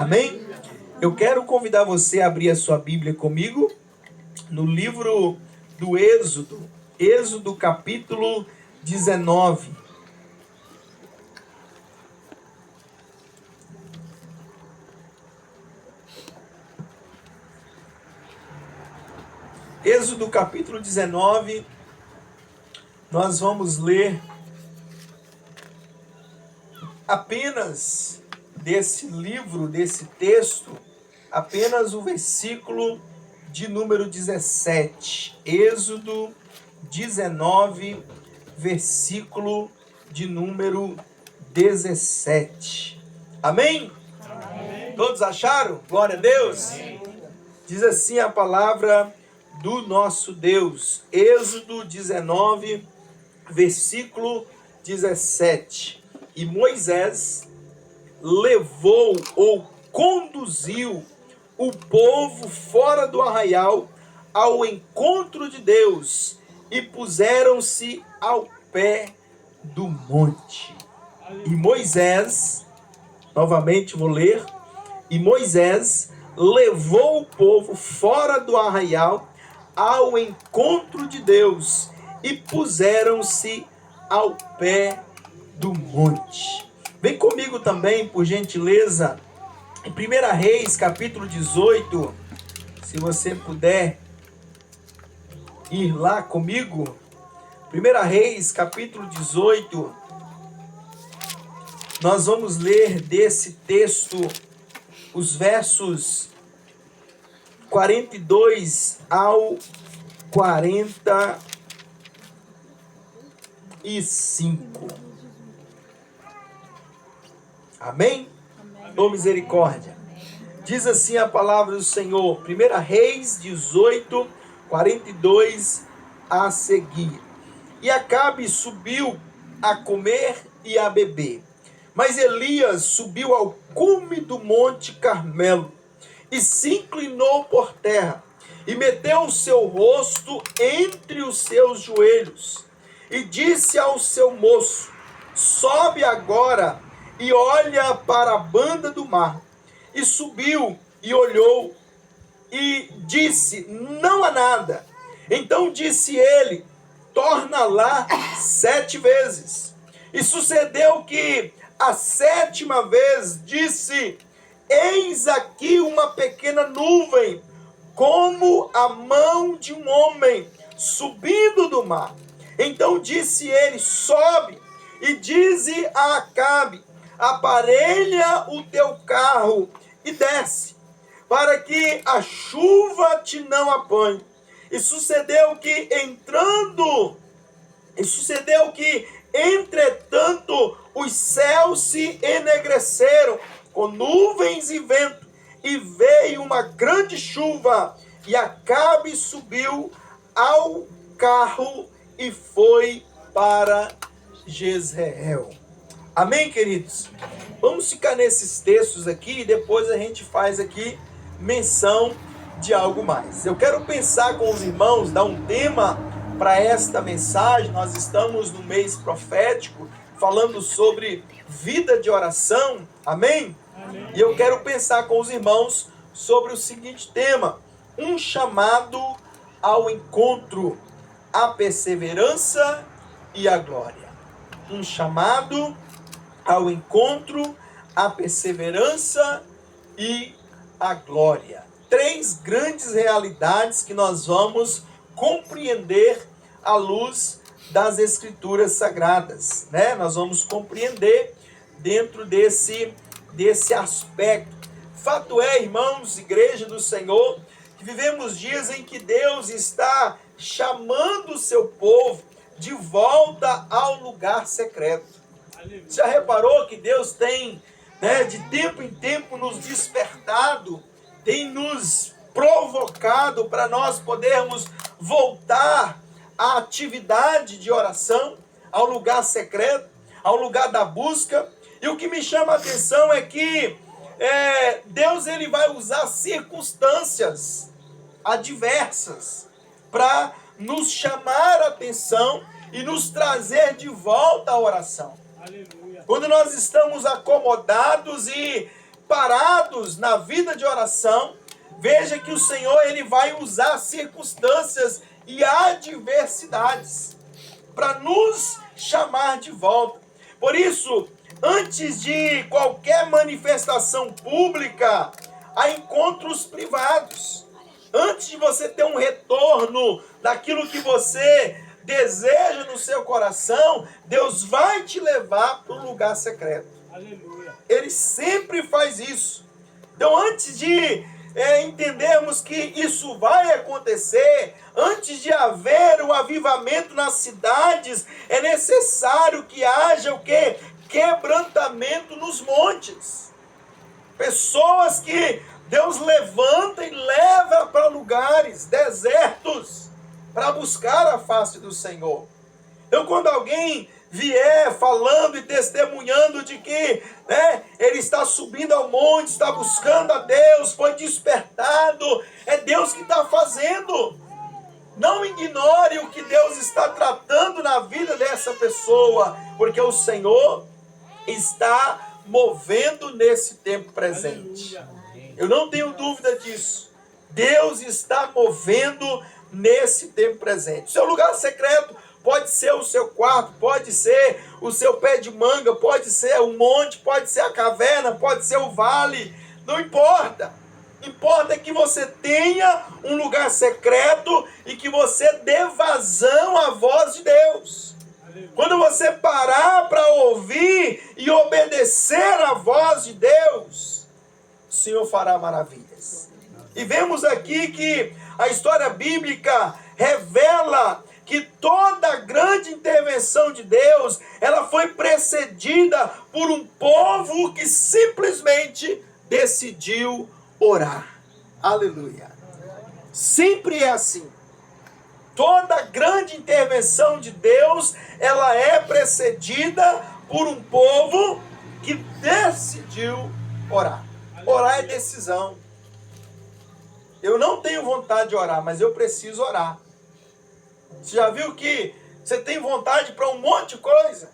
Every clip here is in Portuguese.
Amém? Eu quero convidar você a abrir a sua Bíblia comigo no livro do Êxodo, Êxodo capítulo 19. Êxodo capítulo 19, nós vamos ler apenas desse livro, desse texto, apenas o versículo de número 17. Êxodo 19, versículo de número 17. Amém? Amém. Todos acharam? Glória a Deus. Amém. Diz assim a palavra do nosso Deus. Êxodo 19, versículo 17. E Moisés levou ou conduziu o povo fora do arraial ao encontro de Deus e puseram-se ao pé do monte. E Moisés, novamente vou ler, e Moisés levou o povo fora do arraial ao encontro de Deus e puseram-se ao pé do monte. Vem comigo também, por gentileza, em 1 Reis, capítulo 18, se você puder ir lá comigo. 1 Reis, capítulo 18, nós vamos ler desse texto os versos 42 ao 45. Amém? Ô misericórdia. Diz assim a palavra do Senhor, 1 Reis 18, 42 a seguir. E Acabe subiu a comer e a beber. Mas Elias subiu ao cume do monte Carmelo e se inclinou por terra e meteu o seu rosto entre os seus joelhos e disse ao seu moço: sobe agora e olha para a banda do mar. E subiu e olhou e disse: não há nada. Então disse ele: torna lá 7 vezes. E sucedeu que a 7ª vez disse: eis aqui uma pequena nuvem, como a mão de um homem subindo do mar. Então disse ele: sobe e dize a Acabe: aparelha o teu carro e desce, para que a chuva te não apanhe. E sucedeu que entretanto os céus se enegreceram com nuvens e vento, e veio uma grande chuva, e Acabe subiu ao carro e foi para Jezreel. Amém, queridos? Vamos ficar nesses textos aqui e depois a gente faz aqui menção de algo mais. Eu quero pensar com os irmãos, dar um tema para esta mensagem. Nós estamos no mês profético, falando sobre vida de oração. Amém? Amém. E eu quero pensar com os irmãos sobre o seguinte tema: um chamado ao encontro, a perseverança e a glória. Um chamado ao encontro, a perseverança e a glória. 3 grandes realidades que nós vamos compreender à luz das Escrituras Sagradas, né? Nós vamos compreender dentro desse aspecto. Fato é, irmãos, igreja do Senhor, que vivemos dias em que Deus está chamando o seu povo de volta ao lugar secreto. Já reparou que Deus tem, de tempo em tempo, nos despertado, tem nos provocado para nós podermos voltar à atividade de oração, ao lugar secreto, ao lugar da busca. E o que me chama a atenção é que Deus ele vai usar circunstâncias adversas para nos chamar a atenção e nos trazer de volta à oração. Aleluia. Quando nós estamos acomodados e parados na vida de oração, veja que o Senhor ele vai usar circunstâncias e adversidades para nos chamar de volta. Por isso, antes de qualquer manifestação pública, há encontros privados. Antes de você ter um retorno daquilo que você deseja no seu coração, Deus vai te levar para um lugar secreto. Aleluia. Ele sempre faz isso. Então, antes de entendermos que isso vai acontecer, antes de haver o avivamento nas cidades, é necessário que haja o quê? Quebrantamento nos montes. Pessoas que Deus levanta e leva para lugares desertos para buscar a face do Senhor. Então, quando alguém vier falando e testemunhando de que ele está subindo ao monte, está buscando a Deus, foi despertado, é Deus que está fazendo. Não ignore o que Deus está tratando na vida dessa pessoa, porque o Senhor está movendo nesse tempo presente. Eu não tenho dúvida disso. Deus está movendo nesse tempo presente. Seu lugar secreto pode ser o seu quarto, pode ser o seu pé de manga, pode ser o monte, pode ser a caverna, pode ser o vale. Não importa. Importa que você tenha um lugar secreto e que você dê vazão à voz de Deus. Quando você parar para ouvir e obedecer à voz de Deus, o Senhor fará maravilhas. E vemos aqui que a história bíblica revela que toda grande intervenção de Deus, ela foi precedida por um povo que simplesmente decidiu orar. Aleluia. Sempre é assim. Toda grande intervenção de Deus, ela é precedida por um povo que decidiu orar. Orar é decisão. Eu não tenho vontade de orar, mas eu preciso orar. Você já viu que você tem vontade para um monte de coisa?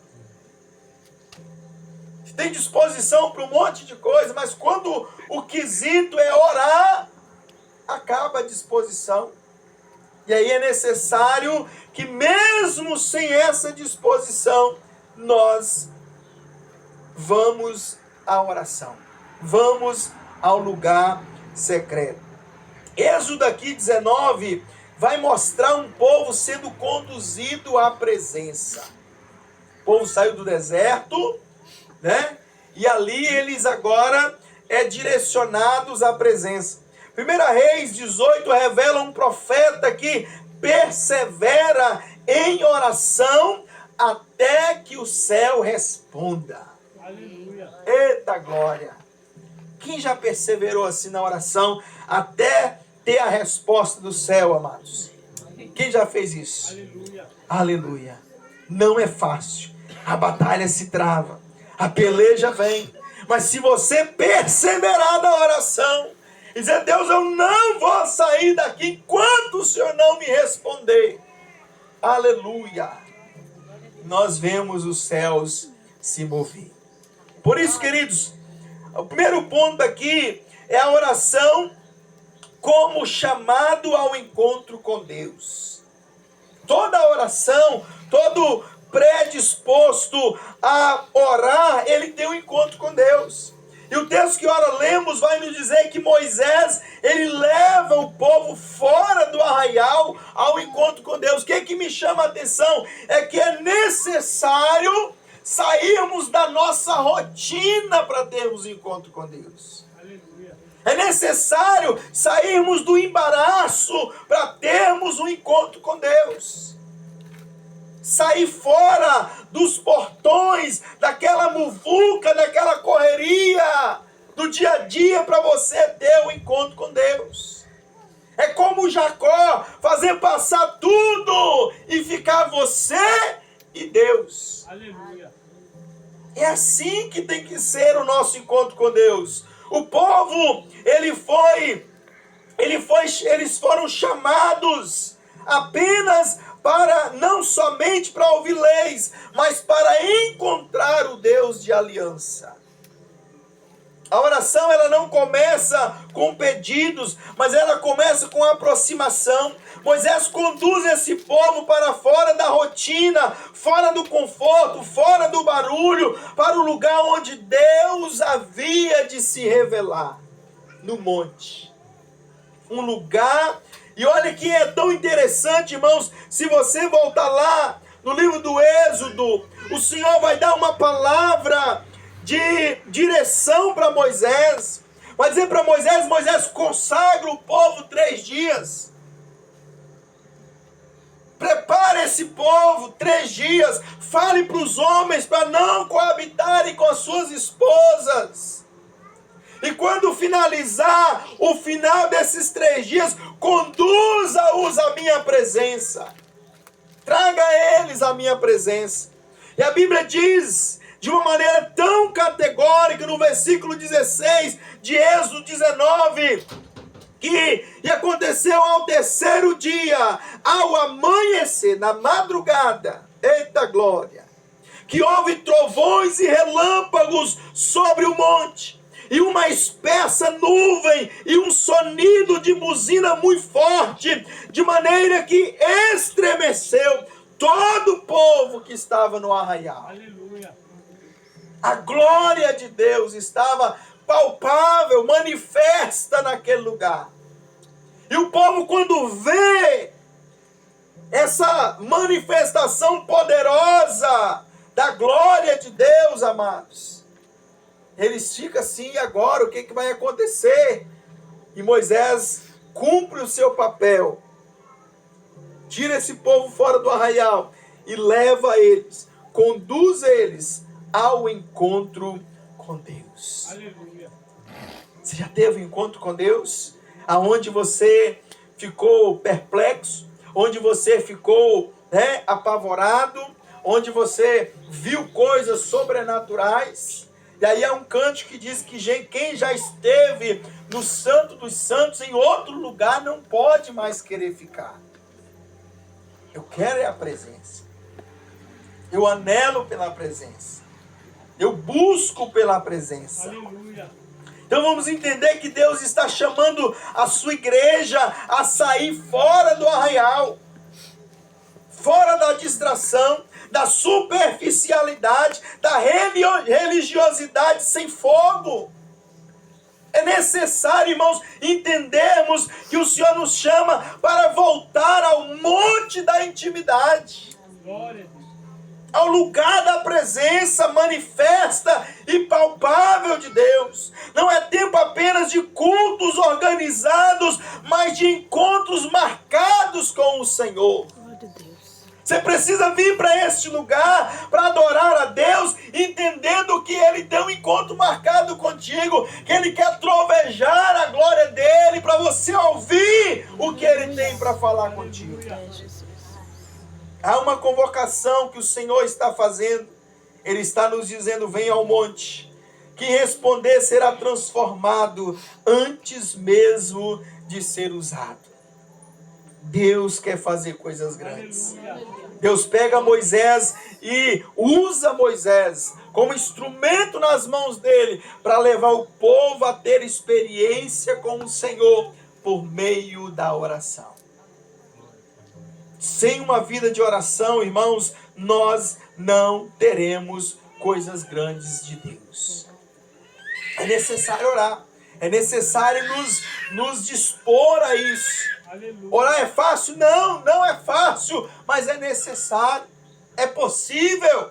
Você tem disposição para um monte de coisa, mas quando o quesito é orar, acaba a disposição. E aí é necessário que mesmo sem essa disposição, nós vamos à oração. Vamos ao lugar secreto. Êxodo aqui 19 vai mostrar um povo sendo conduzido à presença. O povo saiu do deserto, e ali eles agora direcionados à presença. 1 Reis 18 revela um profeta que persevera em oração até que o céu responda. Aleluia. Eita glória! Quem já perseverou assim na oração até ter a resposta do céu, amados? Quem já fez isso? Aleluia. Aleluia. Não é fácil. A batalha se trava. A peleja vem. Mas se você perseverar na oração e dizer, Deus, eu não vou sair daqui enquanto o Senhor não me responder. Aleluia. Nós vemos os céus se mover. Por isso, queridos, o primeiro ponto aqui é a oração como chamado ao encontro com Deus. Toda oração, todo predisposto a orar, ele tem um encontro com Deus. E o texto que ora lemos vai nos dizer que Moisés, ele leva o povo fora do arraial ao encontro com Deus. O que me chama a atenção é que é necessário sairmos da nossa rotina para termos encontro com Deus. Aleluia. É necessário sairmos do embaraço para termos um encontro com Deus. Sair fora dos portões, daquela muvuca, daquela correria do dia a dia para você ter um encontro com Deus. É como Jacó fazer passar tudo e ficar você e Deus. Aleluia. É assim que tem que ser o nosso encontro com Deus. O povo, eles foram chamados apenas para, não somente para ouvir leis, mas para encontrar o Deus de aliança. A oração, ela não começa com pedidos, mas ela começa com aproximação. Moisés conduz esse povo para fora da rotina, fora do conforto, fora do barulho, para o lugar onde Deus havia de se revelar, no monte. Um lugar, e olha que é tão interessante, irmãos, se você voltar lá no livro do Êxodo, o Senhor vai dar uma palavra de direção para Moisés. Vai dizer para Moisés: Moisés, consagra o povo 3 dias. Prepare esse povo 3 dias. Fale para os homens para não coabitarem com as suas esposas. E quando finalizar o final desses 3 dias, conduza-os à minha presença. Traga eles à minha presença. E a Bíblia diz de uma maneira tão categórica no versículo 16 de Êxodo 19, e aconteceu ao 3º dia, ao amanhecer, na madrugada, eita glória, que houve trovões e relâmpagos sobre o monte, e uma espessa nuvem, e um sonido de buzina muito forte, de maneira que estremeceu todo o povo que estava no arraial. Aleluia. A glória de Deus estava palpável, manifesta naquele lugar. E o povo, quando vê essa manifestação poderosa da glória de Deus, amados, eles ficam assim: e agora o que vai acontecer? E Moisés cumpre o seu papel, tira esse povo fora do arraial e leva eles, conduz eles ao encontro com Deus. Aleluia. Você já teve um encontro com Deus? Aonde você ficou perplexo? Onde você ficou apavorado? Onde você viu coisas sobrenaturais? E aí há um cântico que diz que quem já esteve no Santo dos Santos, em outro lugar, não pode mais querer ficar. Eu quero é a presença. Eu anelo pela presença. Eu busco pela presença. Aleluia. Então vamos entender que Deus está chamando a sua igreja a sair fora do arraial, fora da distração, da superficialidade, da religiosidade sem fogo. É necessário, irmãos, entendermos que o Senhor nos chama para voltar ao monte da intimidade. Glória a Deus. Ao lugar da presença manifesta e palpável de Deus. Não é tempo apenas de cultos organizados, mas de encontros marcados com o Senhor. Você precisa vir para este lugar para adorar a Deus, entendendo que Ele tem um encontro marcado contigo, que Ele quer trovejar a glória dEle para você ouvir o que Ele tem para falar contigo. Há uma convocação que o Senhor está fazendo. Ele está nos dizendo: venha ao monte. Quem responder será transformado antes mesmo de ser usado. Deus quer fazer coisas grandes. Deus pega Moisés e usa Moisés como instrumento nas mãos dele para levar o povo a ter experiência com o Senhor por meio da oração. Sem uma vida de oração, irmãos, nós não teremos coisas grandes de Deus. É necessário orar. É necessário nos dispor a isso. Aleluia. Orar é fácil? Não, não é fácil, mas é necessário. É possível.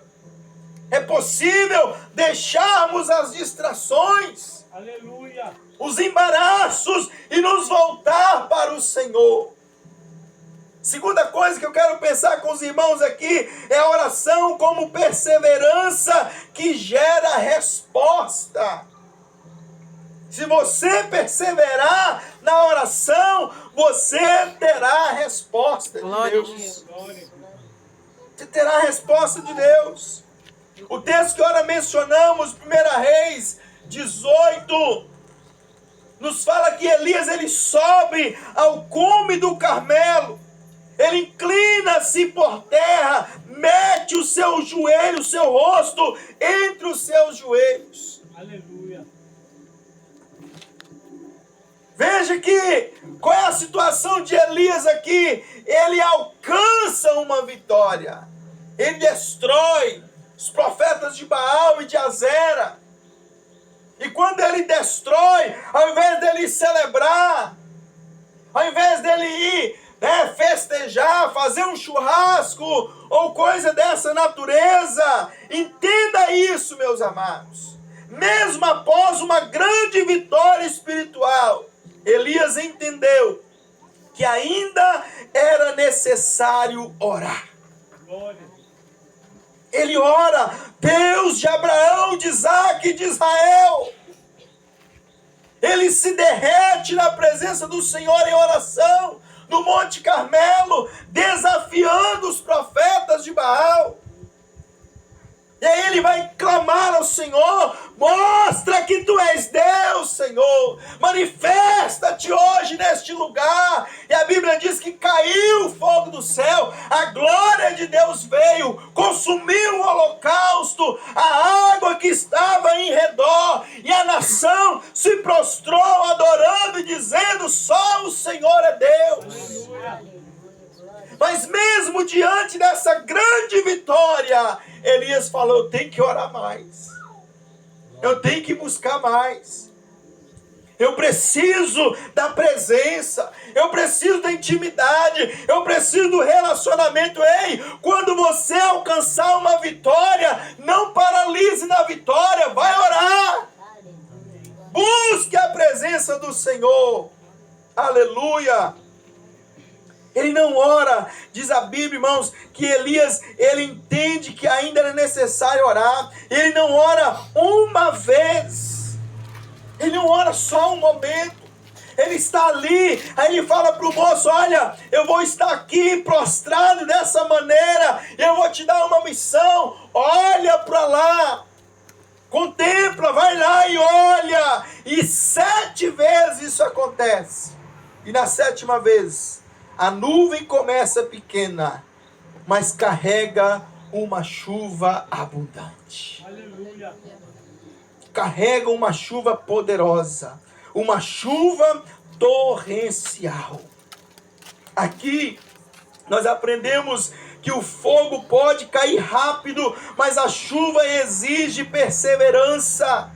É possível deixarmos as distrações, Aleluia. os embaraços e nos voltar para o Senhor. Segunda coisa que eu quero pensar com os irmãos aqui é a oração como perseverança que gera resposta. Se você perseverar na oração, você terá a resposta de Deus. Você terá a resposta de Deus. O texto que ora mencionamos, 1 Reis 18, nos fala que Elias ele sobe ao cume do Carmelo. Ele inclina-se por terra, mete o seu joelho, o seu rosto entre os seus joelhos. Aleluia. Veja que, qual é a situação de Elias aqui? Ele alcança uma vitória. Ele destrói os profetas de Baal e de Azera. E quando ele destrói, ao invés dele celebrar, ao invés dele ir festejar, fazer um churrasco ou coisa dessa natureza, entenda isso, meus amados. Mesmo após uma grande vitória espiritual, Elias entendeu que ainda era necessário orar. Ele ora: Deus de Abraão, de Isaac e de Israel. Ele se derrete na presença do Senhor em oração, no Monte Carmelo, desafiando os profetas de Baal. E aí ele vai clamar ao Senhor: mostra que tu és Deus, Senhor. Manifesta-te hoje neste lugar. E a Bíblia diz que caiu o fogo do céu. A glória de Deus veio, consumiu o holocausto, a água que estava em redor. E a nação se prostrou adorando e dizendo: só o Senhor é Deus. Mas mesmo diante dessa grande vitória, Elias falou: eu tenho que orar mais. Eu tenho que buscar mais. Eu preciso da presença. Eu preciso da intimidade. Eu preciso do relacionamento. Ei, quando você alcançar uma vitória, não paralise na vitória. Vai orar. Busque a presença do Senhor. Aleluia. Ele não ora, diz a Bíblia, irmãos, que Elias, ele entende que ainda era necessário orar. Ele não ora uma vez. Ele não ora só um momento. Ele está ali, aí ele fala para o moço: olha, eu vou estar aqui prostrado dessa maneira, eu vou te dar uma missão, olha para lá. Contempla, vai lá e olha. E 7 vezes isso acontece. E na 7ª vez, a nuvem começa pequena, mas carrega uma chuva abundante. Aleluia. Carrega uma chuva poderosa, uma chuva torrencial. Aqui nós aprendemos que o fogo pode cair rápido, mas a chuva exige perseverança.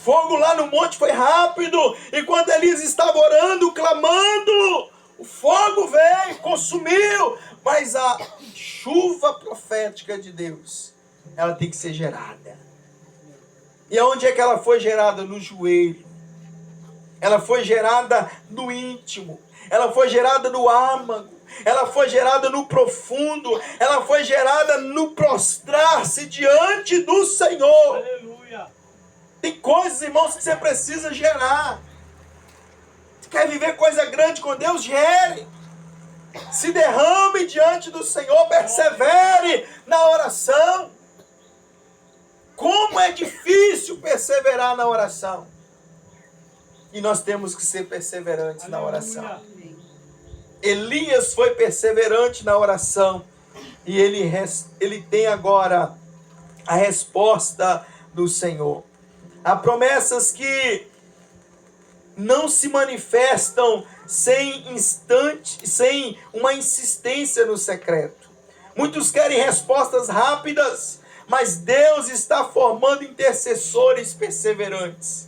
Fogo lá no monte foi rápido, e quando Elias estava orando, clamando, o fogo veio, consumiu, mas a chuva profética de Deus, ela tem que ser gerada. E aonde é que ela foi gerada? No joelho. Ela foi gerada no íntimo. Ela foi gerada no âmago. Ela foi gerada no profundo. Ela foi gerada no prostrar-se diante do Senhor. Aleluia. Tem coisas, irmãos, que você precisa gerar. Quer viver coisa grande com Deus? Gere. Se derrame diante do Senhor, persevere na oração. Como é difícil perseverar na oração. E nós temos que ser perseverantes na oração. Elias foi perseverante na oração. E ele tem agora a resposta do Senhor. Há promessas que não se manifestam sem uma insistência no secreto. Muitos querem respostas rápidas, mas Deus está formando intercessores perseverantes.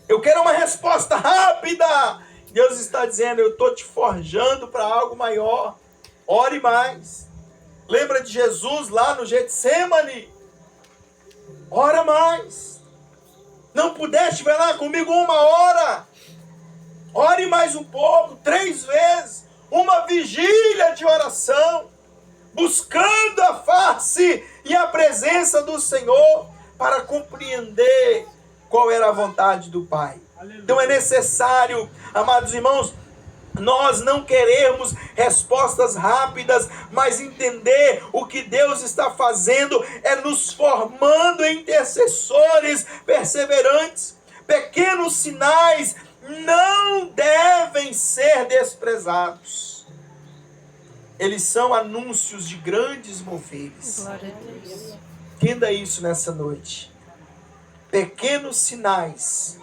Eu quero uma resposta rápida. Deus está dizendo: eu estou te forjando para algo maior. Ore mais. Lembra de Jesus lá no Getsemane? Ora mais. Não pudeste velar comigo 1 hora? Ore mais um pouco, 3 vezes. Uma vigília de oração, buscando a face e a presença do Senhor para compreender qual era a vontade do Pai. Aleluia. Então é necessário, amados irmãos, nós não queremos respostas rápidas, mas entender o que Deus está fazendo é nos formando em intercessores perseverantes. Pequenos sinais não devem ser desprezados. Eles são anúncios de grandes moveres. Glória a Deus. Entenda isso nessa noite. Pequenos sinais,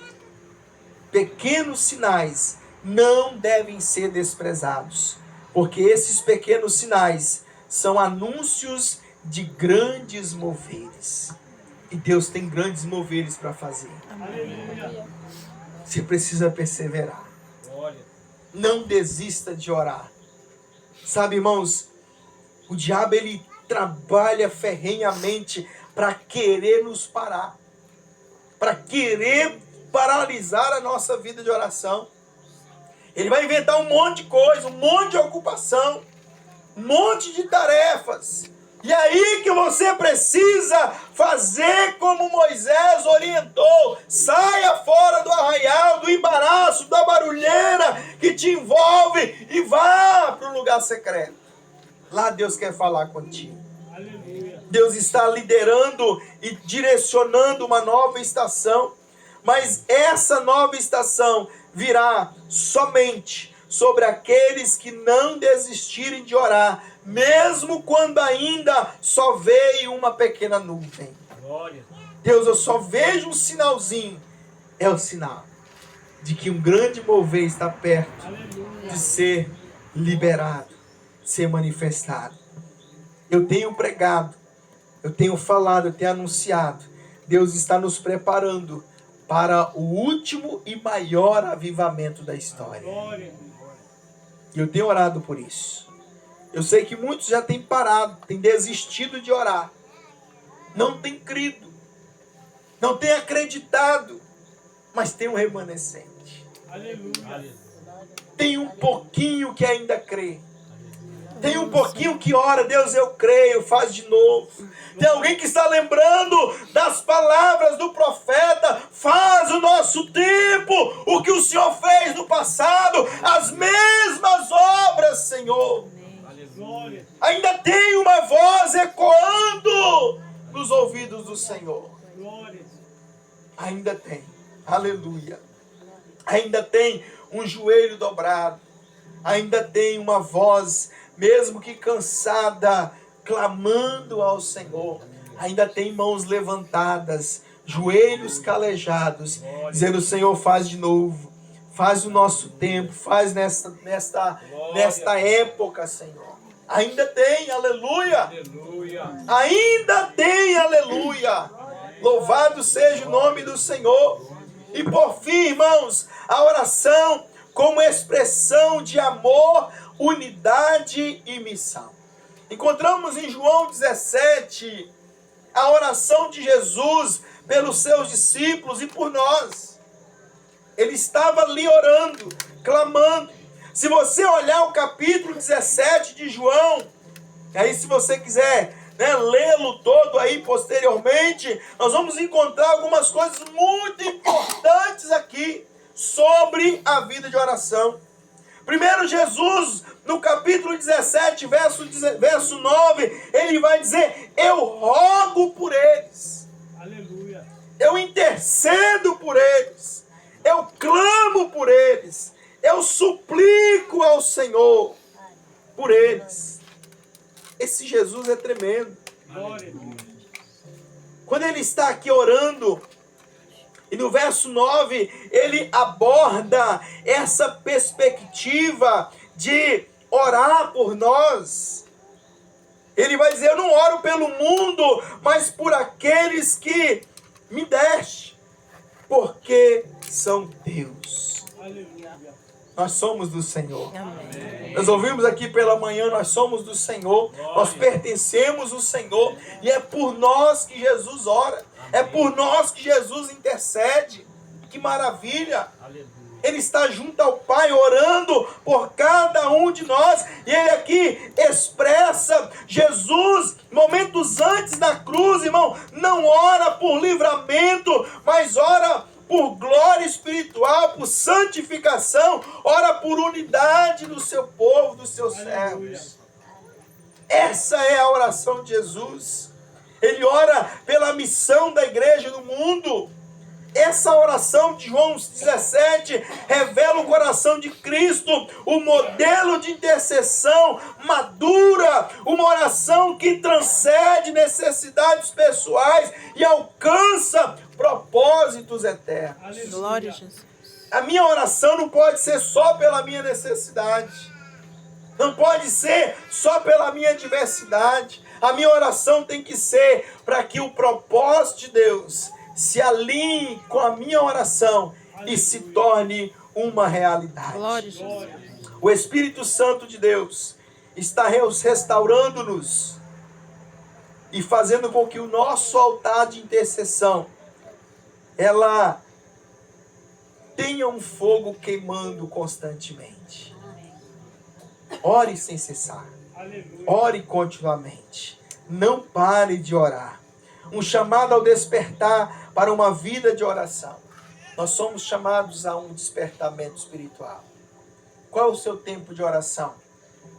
pequenos sinais não devem ser desprezados, porque esses pequenos sinais são anúncios de grandes moveres. E Deus tem grandes moveres para fazer. Aleluia. Você precisa perseverar. Não desista de orar. Sabe, irmãos, o diabo ele trabalha ferrenhamente para querer nos parar, para querer paralisar a nossa vida de oração. Ele vai inventar um monte de coisa, um monte de ocupação, um monte de tarefas. E aí que você precisa fazer como Moisés orientou. Saia fora do arraial, do embaraço, da barulheira que te envolve e vá para um lugar secreto. Lá Deus quer falar contigo. Aleluia. Deus está liderando e direcionando uma nova estação. Mas essa nova estação virá somente sobre aqueles que não desistirem de orar, mesmo quando ainda só veio uma pequena nuvem. Glória. Deus, eu só vejo um sinalzinho. É o sinal de que um grande mover está perto Aleluia. de ser liberado, ser manifestado. Eu tenho pregado, eu tenho falado, eu tenho anunciado. Deus está nos preparando para o último e maior avivamento da história. Glória. E eu tenho orado por isso. Eu sei que muitos já têm parado, têm desistido de orar. Não têm crido. Não têm acreditado. Mas tem um remanescente. Aleluia. Tem um pouquinho que ainda crê. Tem um pouquinho que ora, Deus, eu creio, faz de novo. Tem alguém que está lembrando das palavras do profeta, faz o nosso tempo, o que o Senhor fez no passado, as mesmas obras, Senhor. Glória. Ainda tem uma voz ecoando nos ouvidos do Senhor. Glória. Ainda tem, aleluia. Ainda tem um joelho dobrado, ainda tem uma voz, mesmo que cansada, clamando ao Senhor. Ainda tem mãos levantadas, joelhos calejados, dizendo: Senhor, faz de novo, faz o nosso tempo, faz nesta época, Senhor. Ainda tem, aleluia. Aleluia. Ainda tem, aleluia. Louvado seja o nome do Senhor. E por fim, irmãos, a oração como expressão de amor, unidade e missão. Encontramos em João 17 a oração de Jesus pelos seus discípulos e por nós. Ele estava ali orando, clamando. Se você olhar o capítulo 17 de João, aí se você quiser lê-lo todo aí posteriormente, nós vamos encontrar algumas coisas muito importantes aqui sobre a vida de oração. Primeiro, Jesus, no capítulo 17, verso 9, ele vai dizer: eu rogo por eles. Aleluia. Eu intercedo por eles. Eu clamo por eles. Eu suplico ao Senhor por eles. Esse Jesus é tremendo. Glória. Quando ele está aqui orando, e no verso 9, ele aborda essa perspectiva de orar por nós. Ele vai dizer: eu não oro pelo mundo, mas por aqueles que me deste, porque são teus. Aleluia. Nós somos do Senhor. Amém. Nós ouvimos aqui pela manhã, nós somos do Senhor, nós pertencemos ao Senhor, e é por nós que Jesus ora, é por nós que Jesus intercede. Que maravilha! Aleluia. Ele está junto ao Pai, orando por cada um de nós, e ele aqui expressa: Jesus, momentos antes da cruz, irmão, não ora por livramento, mas ora por glória espiritual, por santificação, ora por unidade do seu povo, dos seus servos. Essa é a oração de Jesus. Ele ora pela missão da igreja no mundo. Essa oração de João 17 revela o coração de Cristo, o modelo de intercessão madura, uma oração que transcende necessidades pessoais e alcança propósitos eternos. Glória a Jesus. A minha oração não pode ser só pela minha necessidade. Não pode ser só pela minha adversidade. A minha oração tem que ser para que o propósito de Deus se alinhe com a minha oração e se torne uma realidade. Glória a Jesus. O Espírito Santo de Deus está restaurando-nos e fazendo com que o nosso altar de intercessão ela tenha um fogo queimando constantemente. Ore sem cessar. Aleluia. Ore continuamente. Não pare de orar. Um chamado ao despertar para uma vida de oração. Nós somos chamados a um despertamento espiritual. Qual é o seu tempo de oração?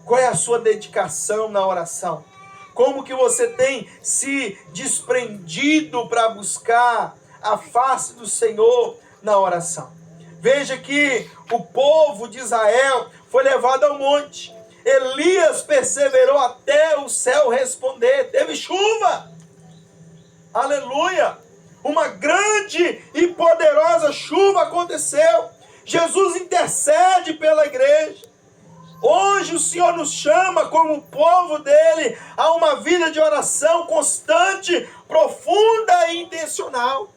Qual é a sua dedicação na oração? Como que você tem se desprendido para buscar a face do Senhor na oração? Veja que o povo de Israel foi levado ao monte. Elias perseverou até o céu responder. Teve chuva. Aleluia. Uma grande e poderosa chuva aconteceu. Jesus intercede pela igreja. Hoje o Senhor nos chama como povo dele a uma vida de oração constante, profunda e intencional.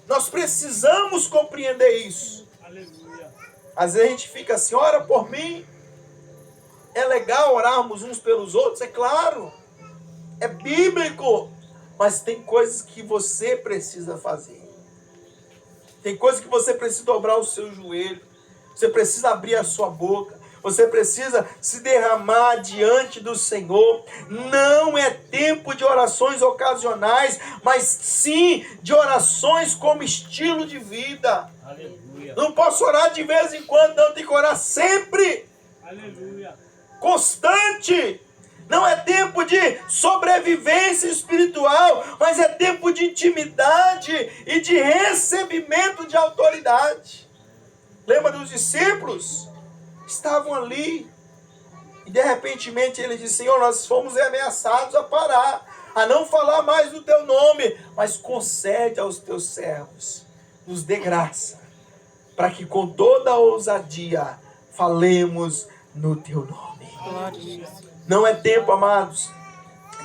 Nós precisamos compreender isso. Aleluia. Às vezes a gente fica assim, ora por mim. É legal orarmos uns pelos outros, é claro. É bíblico. Mas tem coisas que você precisa fazer. Tem coisas que você precisa dobrar o seu joelho. Você precisa abrir a sua boca. Você precisa se derramar diante do Senhor. Não é tempo de orações ocasionais, mas sim de orações como estilo de vida. Aleluia. Não posso orar de vez em quando, não. Tem que orar sempre. Aleluia. Constante. Não é tempo de sobrevivência espiritual, mas é tempo de intimidade e de recebimento de autoridade. Lembra dos discípulos? Estavam ali e de repente eles disseram, Senhor, nós fomos ameaçados a parar, a não falar mais do teu nome, mas concede aos teus servos, nos dê graça, para que com toda a ousadia falemos no teu nome. Glória a Jesus. Não é tempo, amados,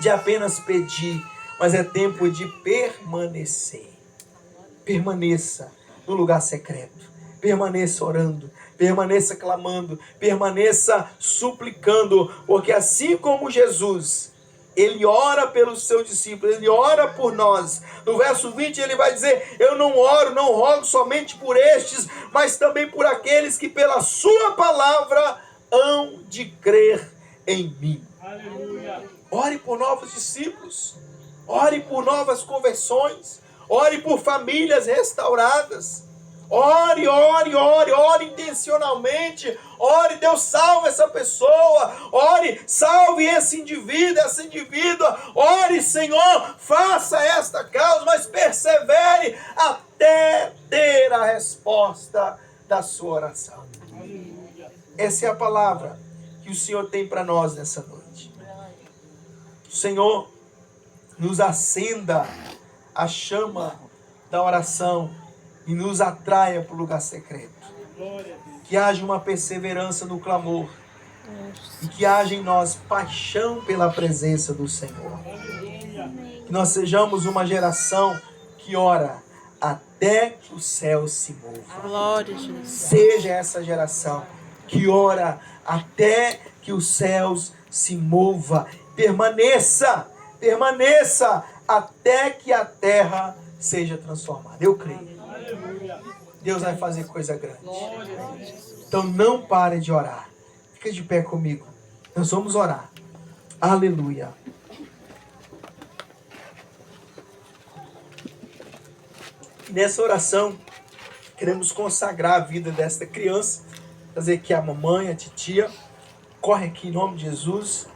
de apenas pedir, mas é tempo de permanecer. Permaneça no lugar secreto. Permaneça orando. Permaneça clamando. Permaneça suplicando. Porque assim como Jesus, ele ora pelos seus discípulos, ele ora por nós. No verso 20 ele vai dizer, eu não oro, não rogo somente por estes, mas também por aqueles que pela sua palavra hão de crer em mim. Aleluia. Ore por novos discípulos. Ore por novas conversões. Ore por famílias restauradas. Ore, ore, ore, ore intencionalmente. Ore, Deus salve essa pessoa. Ore, salve esse indivíduo, essa indivídua. Ore, Senhor, faça esta causa, mas persevere até ter a resposta da sua oração. Aleluia. Essa é a palavra que o Senhor tem para nós nessa noite. O Senhor nos acenda a chama da oração e nos atraia para o lugar secreto. Glória a Deus. Que haja uma perseverança no clamor e que haja em nós paixão pela presença do Senhor. Aleluia. Que nós sejamos uma geração que ora até que o céu se mova. Glória a Jesus. Seja essa geração que ora até que os céus se mova. Permaneça, permaneça até que a terra seja transformada. Eu creio. Aleluia. Deus vai fazer coisa grande. Glória a Deus. Então não pare de orar. Fica de pé comigo. Nós vamos orar. Aleluia. E nessa oração, queremos consagrar a vida desta criança. Fazer que a mamãe, a titia, corre aqui em nome de Jesus.